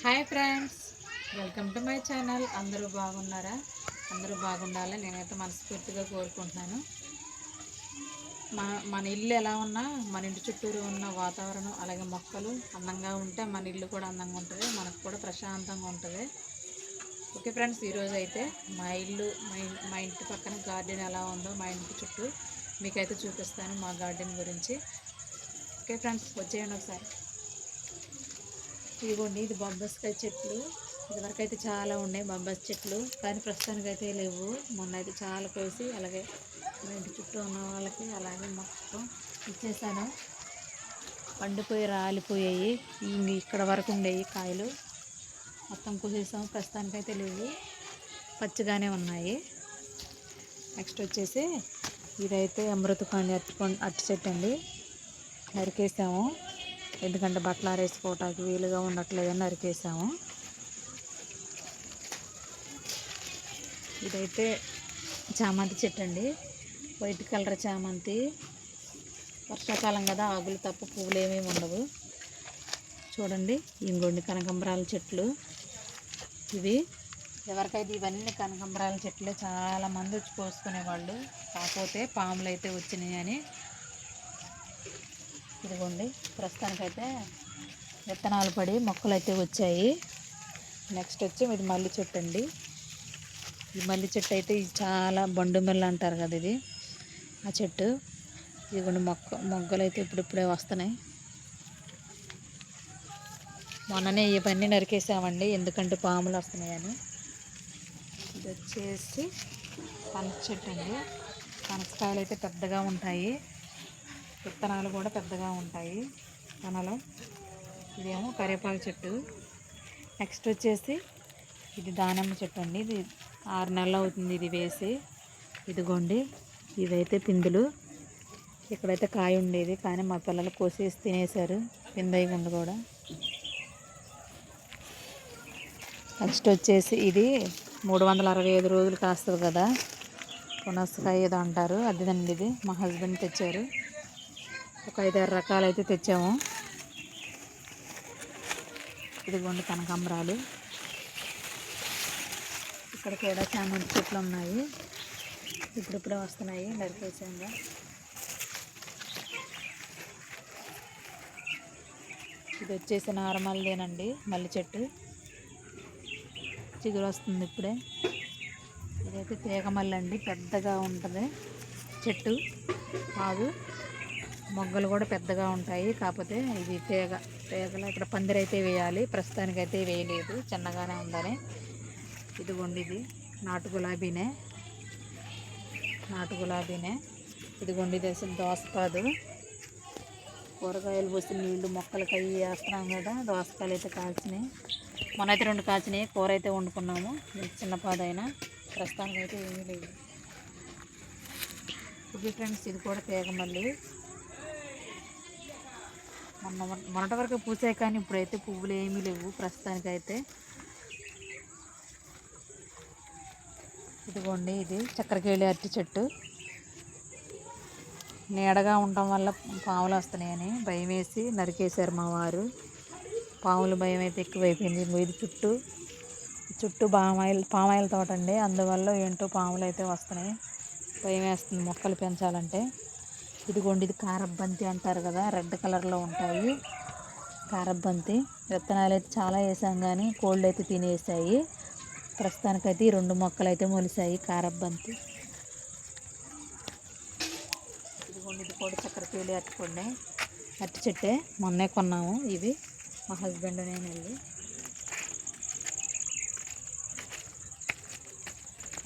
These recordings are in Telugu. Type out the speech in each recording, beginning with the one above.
Hi friends, welcome to my channel. అందరూ బాగున్నారా? అందరూ బాగుండాలని నేనైతే మనస్ఫూర్తిగా కోరుకుంటున్నాను. మన ఇల్లు ఎలా ఉన్నా, మన ఇంటి చుట్టూరు ఉన్న వాతావరణం అలాగే మొక్కలు అందంగా ఉంటే మన ఇల్లు కూడా అందంగా ఉంటుంది, మనకు కూడా ప్రశాంతంగా ఉంటుంది. ఓకే ఫ్రెండ్స్, ఈరోజు అయితే మా ఇల్లు మా ఇంటి పక్కన గార్డెన్ ఎలా ఉందో మా ఇంటి చుట్టూ మీకైతే చూపిస్తాను మా గార్డెన్ గురించి. ఓకే ఫ్రెండ్స్, వచ్చేయండి ఒకసారి. ఇదిగోండి, ఇది బొబ్బాస్కాయ చెట్లు. ఇదివరకు అయితే చాలా ఉన్నాయి బొబ్బాస్ చెట్లు, కానీ ప్రస్తుతానికి అయితే లేవు. మొన్న అయితే చాలా కోసి అలాగే మా ఇంటి చుట్టూ ఉన్న వాళ్ళకి అలాగే మొత్తం ఇచ్చేసాను. పండిపోయి రాలిపోయాయి. ఇక్కడ వరకు ఉండేవి కాయలు మొత్తం కోసేసాం. ప్రస్తుతానికి అయితే లేవు, పచ్చిగానే ఉన్నాయి. నెక్స్ట్ వచ్చేసి ఇదైతే అమృతపాణి అరటి చెట్టు అండి. నరికేసాము, ఎందుకంటే బట్టలు ఆరేసుకోవటానికి వీలుగా ఉండట్లేదని నరికేసాము. ఇదైతే చామంతి చెట్టు అండి, వైట్ కలర్ చామంతి. వర్షాకాలం కదా, ఆకులు తప్ప పువ్వులు ఏమేమి ఉండవు. చూడండి, ఇంకొండి కనకాంబరాల చెట్లు. ఇవి ఎవరికైతే ఇవన్నీ కనకాంబరాల చెట్లే చాలామంది వచ్చి కోసుకునేవాళ్ళు, కాకపోతే పాములు అయితే వచ్చినాయి అని. ఇదిగోండి, ప్రస్తుతానికైతే విత్తనాలు పడి మొక్కలు అయితే వచ్చాయి. నెక్స్ట్ వచ్చి ఇది మల్లి చెట్టు అండి. ఈ మల్లి చెట్టు అయితే ఇది చాలా బండు మిల్ల అంటారు కదా, ఇది ఆ చెట్టు. ఇదిగోండి మొగ్గలు అయితే ఇప్పుడిప్పుడే వస్తున్నాయి. మొన్ననే ఇవన్నీ నరికేసామండి, ఎందుకంటే పాములు వస్తున్నాయని. ఇది వచ్చేసి పనస చెట్టు అండి. పనసకాయలు అయితే పెద్దగా ఉంటాయి, విత్తనాలు కూడా పెద్దగా ఉంటాయి తనలో. ఇదేమో కరివేపాకు చెట్టు. నెక్స్ట్ వచ్చేసి ఇది దానిమ్మ చెట్టు అండి. ఇది 6 నెలలు అవుతుంది ఇది వేసి. ఇదిగోండి, ఇవైతే పిందులు. ఇక్కడైతే కాయ ఉండేది, కానీ మా పిల్లలు కోసేసి తినేశారు, పిందయి గుండు కూడా. నెక్స్ట్ వచ్చేసి ఇది 365 రోజులు కాస్తుంది కదా, పునస్కాయ ఏదో అంటారు, అదిదండి. ఇది మా హస్బెండ్ తెచ్చారు. ఒక 5-6 రకాలు అయితే తెచ్చాము. ఇదిగోండి కనకాంబరాలు. ఇక్కడ కూడా చామంతి చెట్లు ఉన్నాయి, ఇప్పుడిప్పుడే వస్తున్నాయి, నరికేసాంగా. ఇది వచ్చేసి నార్మల్దేనండి, మల్లి చెట్టు. చిగురు వస్తుంది ఇప్పుడే. ఇదైతే తీగ మల్లి అండి, పెద్దగా ఉంటుంది చెట్టు. ఆగు మొగ్గలు కూడా పెద్దగా ఉంటాయి, కాకపోతే ఇది తీగలో ఇక్కడ పందిరైతే వేయాలి, ప్రస్తుతానికైతే వేయలేదు, చిన్నగానే ఉందని. ఇదిగోండి, ఇది నాటు గులాబీనే. ఇదిగోండి, ఇది అసలు దోసకాదు. కూరగాయలు పోసి నీళ్ళు మొక్కలకి అవి వేస్తున్నాం కదా, దోసకాయలు అయితే కాల్చినాయి. మొన్నైతే 2 కాల్చినాయి, కూర అయితే వండుకున్నాము, చిన్నపాదైనా. ప్రస్తుతానికి అయితే ఏమీ లేదు. ఇది ఫ్రెండ్స్, ఇది కూడా తీగ మళ్ళీ. మొన్నటి వరకు పూసాయి, కానీ ఇప్పుడైతే పువ్వులు ఏమీ లేవు ప్రస్తుతానికైతే. ఇదిగోండి, ఇది చక్కెరకేళి అరటి చెట్టు. నీడగా ఉండటం వల్ల పాములు వస్తున్నాయని భయం వేసి నరికేశారు మా వారు. పాముల భయం అయితే ఎక్కువైపోయింది. ఇది చుట్టూ పామాయిల తోట అండి, అందువల్ల ఏంటో పాములు అయితే వస్తున్నాయి, భయం వేస్తుంది మొక్కలు పెంచాలంటే. ఇదిగోండి, ఇది కారబ్బంతి అంటారు కదా, రెడ్ కలర్లో ఉంటాయి కారబ్బంతి. విత్తనాలు అయితే చాలా వేసాం, కానీ కోళ్ళు అయితే తినేసాయి. ప్రస్తుతానికైతే ఈ 2 మొక్కలు అయితే మొలిసాయి కారబ్బంతి. ఇదిగోండి, ఇది కూడా చక్కెరకేళి అరటి చెట్టే, మొన్నే కొన్నాము ఇవి మా హస్బెండ్ నేను వెళ్ళి.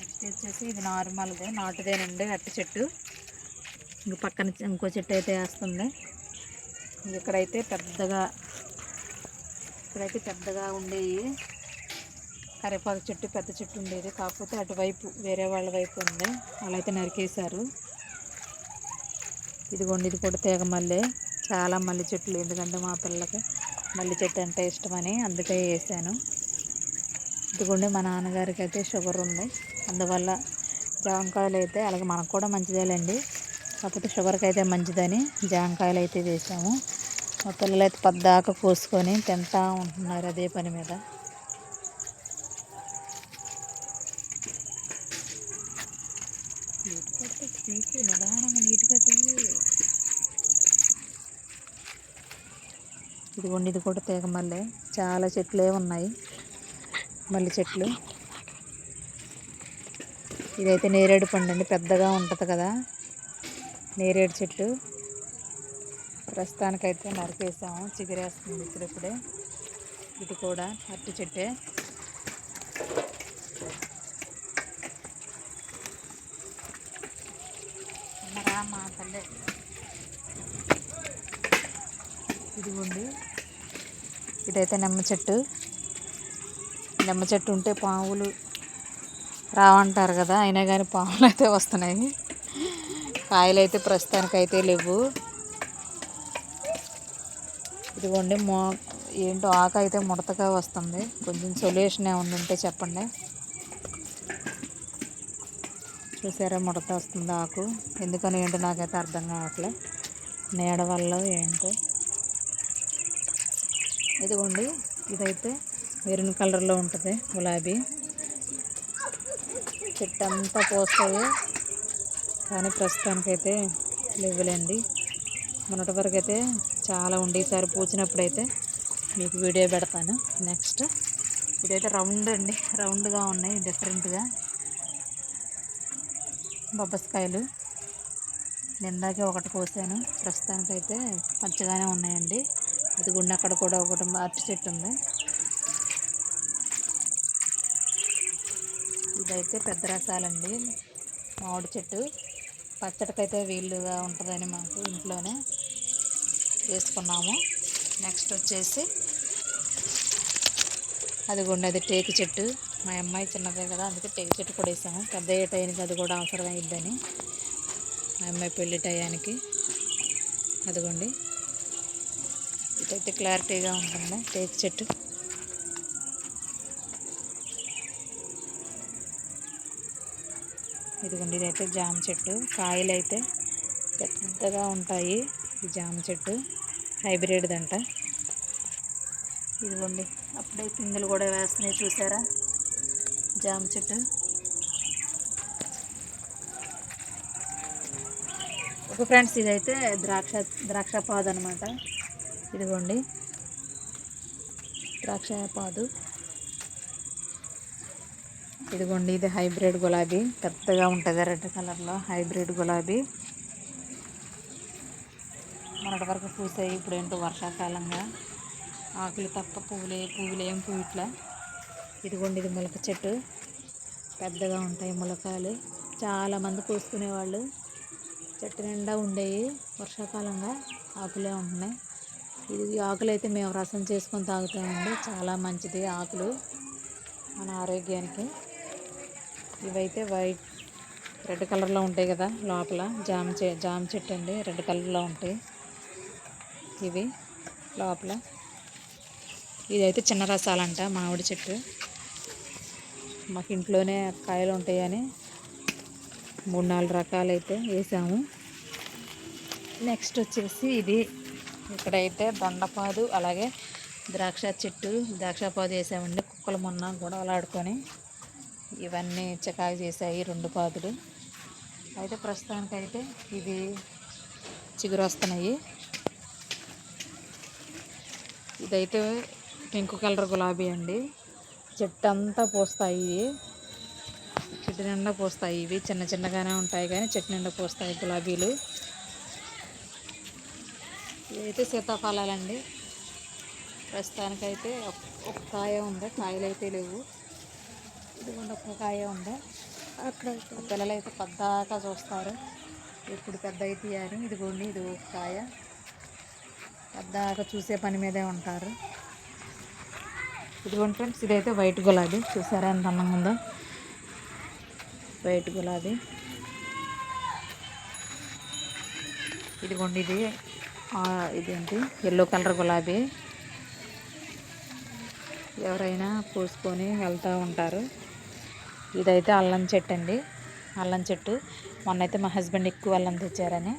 నెక్స్ట్ వచ్చేసి ఇది నాటుదేనండి అరటి చెట్టు. ఇంక పక్కన ఇంకో చెట్టు అయితే వేస్తుంది. ఇక్కడైతే పెద్దగా ఉండేవి కరివేపాకు చెట్టు, పెద్ద చెట్టు ఉండేది, కాకపోతే అటువైపు వేరే వాళ్ళ వైపు ఉంది, వాళ్ళైతే నరికేశారు. ఇదిగోండి, ఇది కూడా తీగ మల్లె. చాలా మల్లె చెట్లు, ఎందుకంటే మా పిల్లలకి మల్లె చెట్టు అంటే ఇష్టమని, అందుకే వేసాను. ఇదిగోండి, మా నాన్నగారికి అయితే షుగర్ ఉంది, అందువల్ల జామకాయలు అయితే, అలాగే మనకు కూడా మంచిదేలేండి, కాకపోతే షుగర్కి అయితే మంచిదని జామకాయలు అయితే వేసాము. మా పిల్లలు అయితే పద్దాక కోసుకొని తింటా ఉంటున్నారు అదే పని మీద. తీసి నిదానంగా నీట్గా తీసి. ఇదిగోండి, ఇది కూడా తీగ మల్లె. చాలా చెట్లే ఉన్నాయి, మల్లె చెట్లు. ఇదైతే నేరేడు పండు అండి, పెద్దగా ఉంటుంది కదా నేరేడు చెట్టు. ప్రస్తుతానికైతే నరికేసాము, చిగురేస్తుంది ఇప్పుడిప్పుడే. ఇది కూడా అరటి చెట్టే. మా తల్లే. ఇదిగోండి, ఇదైతే నిమ్మ చెట్టు. నిమ్మ చెట్టు ఉంటే పాములు రావంటారు కదా, అయినా కానీ పాములు అయితే వస్తున్నాయి. కాయలు అయితే ప్రస్తుతానికైతే లేవు. ఇదిగోండి, ఏంటో ఆకు అయితే ముడతగా వస్తుంది. కొంచెం సొల్యూషన్ ఏమైనా ఉంటే చెప్పండి. చూసారా, ముడత వస్తుంది ఆకు. ఎందుకని ఏంటో నాకైతే అర్థం కావట్లే, నీడ వల్ల ఏంటో. ఇదిగోండి, ఇదైతే మెరూన్ కలర్లో ఉంటుంది, గులాబీ చెట్టు అంతా పోస్తాయి, కానీ ప్రస్తుతానికైతే లేవులేండి. మొన్నటి వరకు అయితే చాలా ఉండి, ఈసారి పూచినప్పుడైతే మీకు వీడియో పెడతాను. నెక్స్ట్ ఇదైతే రౌండ్ అండి, రౌండ్గా ఉన్నాయి డిఫరెంట్గా బొబ్బస్కాయలు. నిందాకే ఒకటి కోసాను, ప్రస్తుతానికైతే పచ్చగానే ఉన్నాయండి. అది గుండె అక్కడ కూడా ఒకటి అరటి చెట్టు ఉంది. ఇదైతే పెద్ద రసాలండి, మామిడి చెట్టు. పచ్చడికైతే వీలుగా ఉంటుందని మాకు ఇంట్లోనే వేసుకున్నాము. నెక్స్ట్ వచ్చేసి అదిగోండి, అది టేకు చెట్టు. మా అమ్మాయి చిన్నదే కదా, అందుకే టేకు చెట్టు కూడా వేసాము. పెద్ద అయ్యే టైంకి అది కూడా అవసరం అయ్యిద్దని, మా అమ్మాయి పెళ్లి టయానికి. అదిగోండి, ఇదైతే క్లారిటీగా ఉంటుంది టేకు చెట్టు. ఇదిగోండి, ఇదైతే జామ చెట్టు. కాయలు అయితే పెద్దగా ఉంటాయి. ఈ జామ చెట్టు హైబ్రిడ్ అంట. ఇదిగోండి, అప్పుడే పిందెలు కూడా వేస్తున్నాయి, చూసారా జామ చెట్టు. ఓకే ఫ్రెండ్స్, ఇదైతే ద్రాక్ష పాదు అనమాట. ఇదిగోండి, ద్రాక్ష పాదు. ఇదిగోండి, ఇది హైబ్రిడ్ గులాబీ, పెద్దగా ఉంటుంది రెడ్ కలర్లో హైబ్రిడ్ గులాబీ. మొన్నటి వరకు పూసాయి, ఇప్పుడు ఏంటో వర్షాకాలంగా ఆకులు తప్ప పువ్వులు ఏం పూయట్లా. ఇదిగోండి, ఇది ములక చెట్టు, పెద్దగా ఉంటాయి ములకాయలు. చాలామంది కోసుకునేవాళ్ళు, చెట్టు నిండా ఉండేవి. వర్షాకాలంగా ఆకులే ఉంటున్నాయి. ఇది ఆకులు అయితే మేము రసం చేసుకొని తాగుతామండి, చాలా మంచిది ఆకులు మన ఆరోగ్యానికి. ఇవైతే రెడ్ కలర్లో ఉంటాయి కదా లోపల, జామ చెట్టు అండి, రెడ్ కలర్లో ఉంటాయి ఇవి లోపల. ఇదైతే చిన్న రసాలంట, మామిడి చెట్టు. మాకు ఇంట్లోనే కాయలు ఉంటాయని 3-4 రకాలు అయితే వేసాము. నెక్స్ట్ వచ్చేసి ఇది, ఇక్కడైతే దొండపాదు, అలాగే ద్రాక్ష చెట్టు, ద్రాక్ష పాదు వేసామండి. కుక్కలు మొన్న గొడవలాడుకొని ఇవన్నీ చికాకు చేసాయి 2 పాదులు. అయితే ప్రస్తుతానికైతే ఇవి చిగురు వస్తున్నాయి. ఇదైతే పింక్ కలర్ గులాబీ అండి, చెట్టు అంతా పూస్తాయి. చెట్టు నిండా పూస్తాయి. ఇవి చిన్న చిన్నగానే ఉంటాయి కానీ చెట్టు నిండా పూస్తాయి గులాబీలు. ఇవైతే సీతాఫలాలండి. ప్రస్తుతానికైతే ఒక కాయ ఉంది, కాయలు అయితే లేవు. ఇదిగోండి, ఒక్క కాయ ఉంది. పిల్లలు అయితే పద్దాకా చూస్తారు, ఇప్పుడు పెద్ద అయితే తీయాలి. ఇదిగోండి, ఇది ఒక కాయ. పద్దాకా చూసే పని మీదే ఉంటారు. ఇదిగోండి ఫ్రెండ్స్, ఇదైతే వైట్ గులాబీ. చూసారా ఎంత అందంగా ఉందో వైట్ గులాబీ. ఇదిగోండి, ఇదేంటి ఎల్లో కలర్ గులాబీ. ఎవరైనా కోసుకొని వెళ్తూ ఉంటారు. ఇదైతే అల్లం చెట్టు అండి, అల్లం చెట్టు. మొన్నైతే మా హస్బెండ్ ఎక్కువ అల్లం తెచ్చారని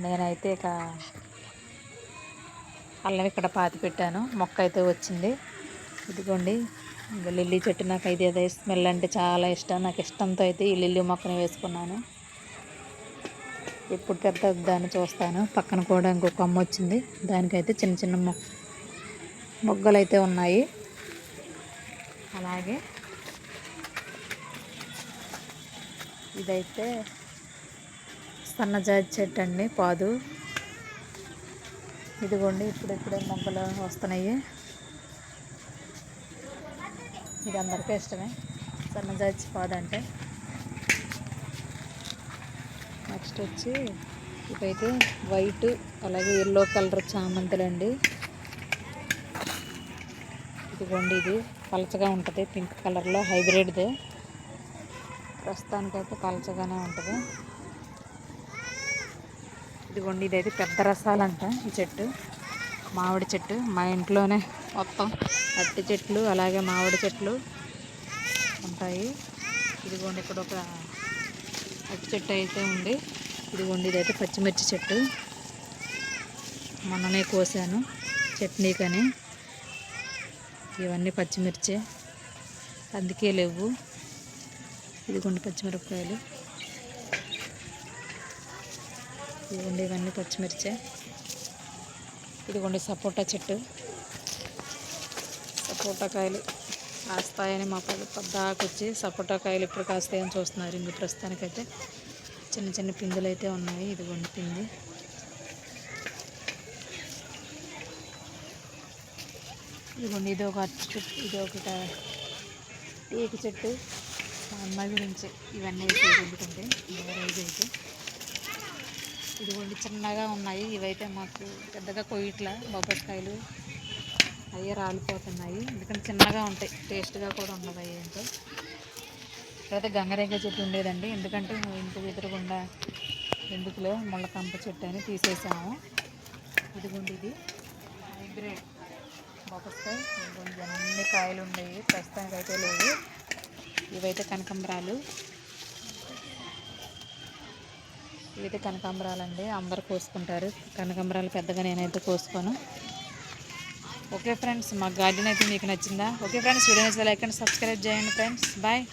నేనైతే ఇక అల్లం ఇక్కడ పాతి పెట్టాను, మొక్క అయితే వచ్చింది. ఇదిగోండి ఇంకా లిల్లీ చెట్టు. నాకు అయితే అదే స్మెల్ అంటే చాలా ఇష్టం. నాకు ఇష్టంతో అయితే ఈ లిల్లీ మొక్కను వేసుకున్నాను. ఎప్పుడు పెద్ద దాన్ని చూస్తాను. పక్కన కూడా ఇంకొక కొమ్మ వచ్చింది, దానికైతే చిన్న చిన్న మొగ్గలు అయితే ఉన్నాయి. అలాగే ఇదైతే సన్నజాజి చెట్టు అండి, పాదు. ఇదిగోండి ఇప్పుడిప్పుడే మొగ్గలు వస్తున్నాయి. ఇది అందరికీ ఇష్టమే సన్నజాజి పాదు అంటే. నెక్స్ట్ వచ్చి ఇవైతే వైట్ అలాగే ఎల్లో కలర్ చామంతులండి. ఇదిగోండి ఇది పలచగా ఉంటుంది, పింక్ కలర్లో హైబ్రిడ్దే. ప్రస్తుతానికైతే పలచగానే ఉంటుంది. ఇదిగోండి ఇదైతే పెద్ద రసాలంట ఈ చెట్టు, మామిడి చెట్టు. మా ఇంట్లోనే మొత్తం అరటి చెట్లు అలాగే మామిడి చెట్లు ఉంటాయి. ఇదిగోండి ఇక్కడ ఒక అరటి చెట్టు అయితే ఉంది. ఇదిగోండి ఇదైతే పచ్చిమిర్చి చెట్టు, మొన్ననే కోసాను చట్నీకని. ఇవన్నీ పచ్చిమిర్చి, అందుకే లేవు. ఇదిగోండి పచ్చిమిరపకాయలు, ఇదిగోండి ఇవన్నీ పచ్చిమిర్చి. ఇదిగోండి సపోటా చెట్టు, సపోటా కాయలు కాస్తాయని మా పద్దాకు వచ్చి సపోటా కాయలు ఇప్పుడు కాస్తాయని చూస్తున్నారు. ఇంక ప్రస్తుతానికైతే చిన్న చిన్న పిందులు అయితే ఉన్నాయి. ఇదిగోండి పిండి. ఇదిగోండి ఇది ఒక అరటి చెట్టు, ఇది ఒక టేక చెట్టు. మా అమ్మాయి గురించి ఇవన్నీ వేసేది, ఎందుకంటే మ్యారేజ్ అయితే. ఇదిగోండి చిన్నగా ఉన్నాయి, ఇవైతే మాకు పెద్దగా కొయ్యట్లా. బొబ్బస్కాయలు అయ్యే రాలిపోతున్నాయి, ఎందుకంటే చిన్నగా ఉంటాయి, టేస్ట్గా కూడా ఉండవు. అవి ఏంటో. ఇక్కడైతే గంగరేగ చెట్టు ఉండేదండి, ఎందుకంటే ఇంటి ఎదురుగుండా ఎందుకులే ముళ్ళకంప చెట్టు అని తీసేసాము. ఇదిగోండి ఇది హైబ్రిడ్ బొబ్బస్కాయ. ఇదిగోండి అన్ని కాయలు ఉండేవి, ప్రస్తుతానికి అయితే లేవు. ఇవైతే కనకాంబరాలు, ఇవైతే కనకాంబరాలండి, అందరు కోసుకుంటారు కనకాంబరాలు. పెద్దగా నేనైతే కోసుకోను. ఓకే ఫ్రెండ్స్, మా గార్డెన్ అయితే మీకు నచ్చిందా? ఓకే ఫ్రెండ్స్, వీడియో నచ్చితే లైక్ అండ్ సబ్స్క్రైబ్ చేయండి ఫ్రెండ్స్. బాయ్.